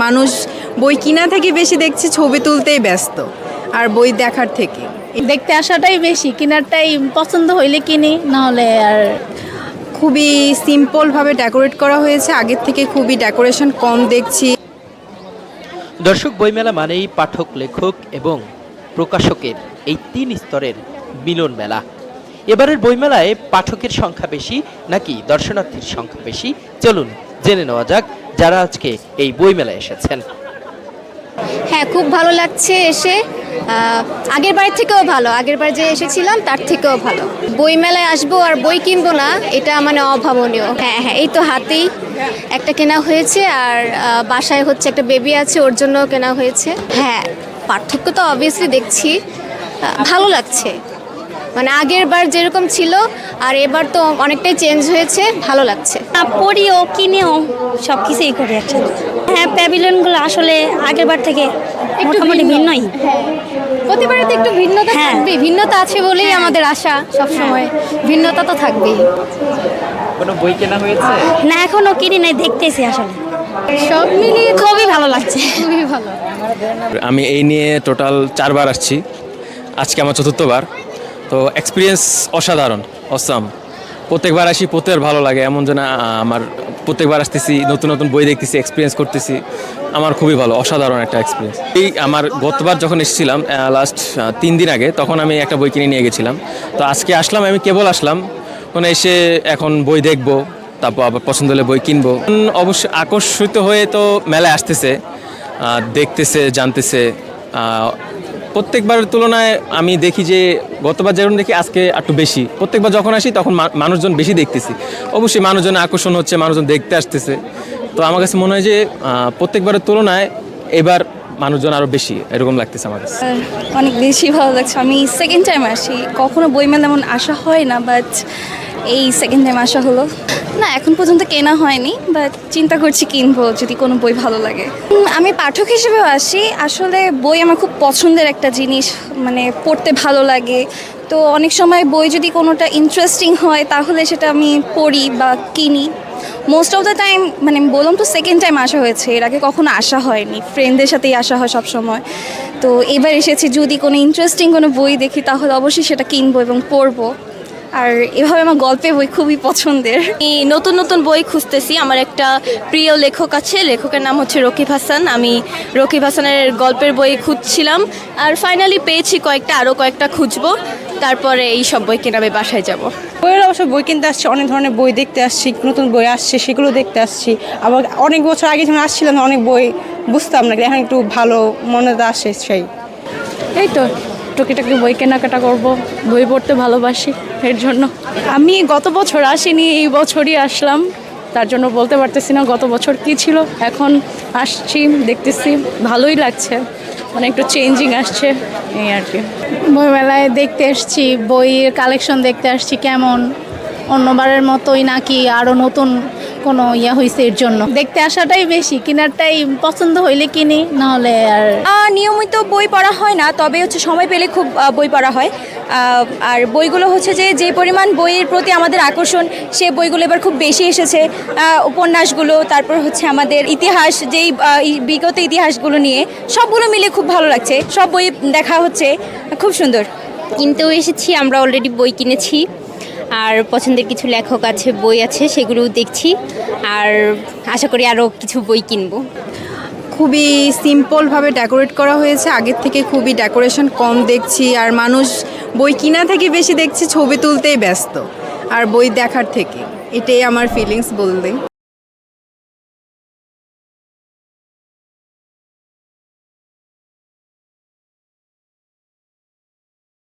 মানুষ বই কিনা থেকে বেশি দেখছি ছবি তুলতেই ব্যস্ত আর বই দেখার থেকে। দেখতে আসাটাই বেশি, কেনারটাই পছন্দ হইলে কিনি, নাহলে আর। খুবই সিম্পলভাবে ডেকোরেট করা হয়েছে, আগের থেকে খুবই ডেকোরেশন কম দেখছি। দর্শক, বইমেলা মানেই পাঠক, লেখক এবং প্রকাশকের এই 3 স্তরের মিলন মেলা। এবারের বইমেলায় পাঠকের সংখ্যা বেশি নাকি দর্শনার্থীর সংখ্যা বেশি, চলুন জেনে নেওয়া যাক যারা আজকে এই বইমেলায় এসেছেন। হ্যাঁ, খুব ভালো লাগছে এসে। আগের বারের থেকেও ভালো, আগের বার যে এসেছিলাম তার থেকেও ভালো। বইমেলায় আসবো আর বই কিনবো না, এটা মানে অভাবনীয়। হ্যাঁ হ্যাঁ, এই তো হাতেই একটা কেনা হয়েছে, আর বাসায় হচ্ছে একটা বেবি আছে, ওর জন্য কেনা হয়েছে। হ্যাঁ, পার্থক্য তো অবভিয়াসলি দেখছি, ভালো লাগছে। মানে আগের বার যেরকম ছিল আর এবার তো অনেকটাই চেঞ্জ হয়েছে, ভালো লাগছে। পড়িও কিনেও সব কিছুই করি একসাথে। হ্যাঁ, প্যাভিলিয়নগুলো আসলে আগের বার থেকে মোটামুটি ভিন্নই। প্রতিবারে তো একটু ভিন্নতা থাকবে, ভিন্নতা আছে বলেই আমাদের আশা সবসময়, ভিন্নতা তো থাকবেই। কোনো বই কেনা হয়েছে না, এখনো কিনি নাই, দেখতেছি আসলে। সব মিলিয়ে খুবই ভালো লাগছে, খুবই ভালো। আমি এই নিয়ে টোটাল 4 বার আসছি, আজকে আমার 4র্থ বার। তো এক্সপিরিয়েন্স অসাধারণ, অসাম। প্রত্যেকবার আসি, প্রত্যেকবার ভালো লাগে। এমন যে না, আমার প্রত্যেকবার আসতেছি, নতুন নতুন বই দেখতেছি, এক্সপিরিয়েন্স করতেছি। আমার খুবই ভালো, অসাধারণ একটা এক্সপিরিয়েন্স। এই আমার গতবার যখন এসেছিলাম লাস্ট 3 দিন আগে, তখন আমি একটা বই কিনে নিয়ে গেছিলাম। তো আজকে আসলাম, আমি কেবল আসলাম, ওখানে এসে এখন বই দেখবো, তারপর আবার পছন্দ হলে বই কিনবো। অবশ্যই আকর্ষিত হয়ে তো মেলায় আসতেছে, দেখতেছে, জানতেছে। প্রত্যেকবারের তুলনায় আমি দেখি যে গতবার যেরকম দেখি আজকে একটু বেশি। প্রত্যেকবার যখন আসি তখন মানুষজন বেশি দেখতেছি। অবশ্যই মানুষজনের আকর্ষণ হচ্ছে, মানুষজন দেখতে আসতেছে। তো আমার কাছে মনে হয় যে প্রত্যেকবারের তুলনায় এবার মানুষজন আরও বেশি, এরকম লাগতেছে আমার কাছে। অনেক বেশি ভালো লাগছে। আমি সেকেন্ড টাইম আসি, কখনো বইমেলা এমন আসা হয় না, বাট এই সেকেন্ড টাইম আসা হলো। না, এখন পর্যন্ত কেনা হয়নি, বাট চিন্তা করছি কিনবো যদি কোনো বই ভালো লাগে। আমি পাঠক হিসেবেও আসি, আসলে বই আমার খুব পছন্দের একটা জিনিস, মানে পড়তে ভালো লাগে। তো অনেক সময় বই যদি কোনোটা ইন্টারেস্টিং হয় তাহলে সেটা আমি পড়ি বা কিনি। মোস্ট অফ দ্য টাইম, মানে আমি বললাম তো সেকেন্ড টাইম আসা হয়েছে, এর আগে কখনো আসা হয়নি, ফ্রেন্ডদের সাথেই আসা হয় সব সময়। তো এবার এসেছি, যদি কোনো ইন্টারেস্টিং কোনো বই দেখি তাহলে অবশ্যই সেটা কিনবো এবং পড়বো। আর এভাবে আমার গল্পের বই খুবই পছন্দের। আমি নতুন নতুন বই খুঁজতেছি। আমার একটা প্রিয় লেখক আছে, লেখকের নাম হচ্ছে রকিব হাসান। আমি রকিব হাসানের গল্পের বই খুঁজছিলাম, আর ফাইনালি পেয়েছি কয়েকটা, আরও কয়েকটা খুঁজবো, তারপরে এই সব বই কেনাবে বাসায় যাব। বইয়ের অবশ্য বই কিনতে আসছি, অনেক ধরনের বই দেখতে আসছি, নতুন বই আসছে সেগুলো দেখতে আসছি। আবার অনেক বছর আগে যখন আসছিলাম অনেক বই বুঝতাম না, এখন একটু ভালো মনে আসে। সেই এই তো টুকিটাকি বই কেনাকাটা করব, বই পড়তে ভালোবাসি, এর জন্য। আমি গত বছর আসিনি, এই বছরই আসলাম, তার জন্য বলতে পারতেছি না গত বছর কী ছিল। এখন আসছি, দেখতেছি, ভালোই লাগছে, মানে একটু চেঞ্জিং আসছে, এই আর কি। বইমেলায় দেখতে এসছি, বইয়ের কালেকশন দেখতে আসছি কেমন, অন্যবারের মতোই নাকি আরও নতুন কোনো হয়েছে, এর জন্য দেখতে আসাটাই বেশি, কেনারটাই পছন্দ হইলে কিনি, নাহলে আর। নিয়মিত বই পড়া হয় না, তবে হচ্ছে সময় পেলে খুব বই পড়া হয়। আর বইগুলো হচ্ছে যে পরিমাণ বইয়ের প্রতি আমাদের আকর্ষণ, সে বইগুলো এবার খুব বেশি এসেছে। উপন্যাসগুলো, তারপর হচ্ছে আমাদের ইতিহাস, যেই বিগত ইতিহাসগুলো নিয়ে, সবগুলো মিলে খুব ভালো লাগছে। সব বই দেখা হচ্ছে, খুব সুন্দর। কিনতেও এসেছি, আমরা অলরেডি বই কিনেছি, আর পছন্দের কিছু লেখক আছে, বই আছে, সেগুলোও দেখছি, আর আশা করি আরও কিছু বই কিনবো। খুবই সিম্পলভাবে ডেকোরেট করা হয়েছে, আগের থেকে খুবই ডেকোরেশন কম দেখছি আর মানুষ বই কিনা থেকে বেশি দেখছি ছবি তুলতেই ব্যস্ত আর বই দেখার থেকে। এটাই আমার ফিলিংস বলতে।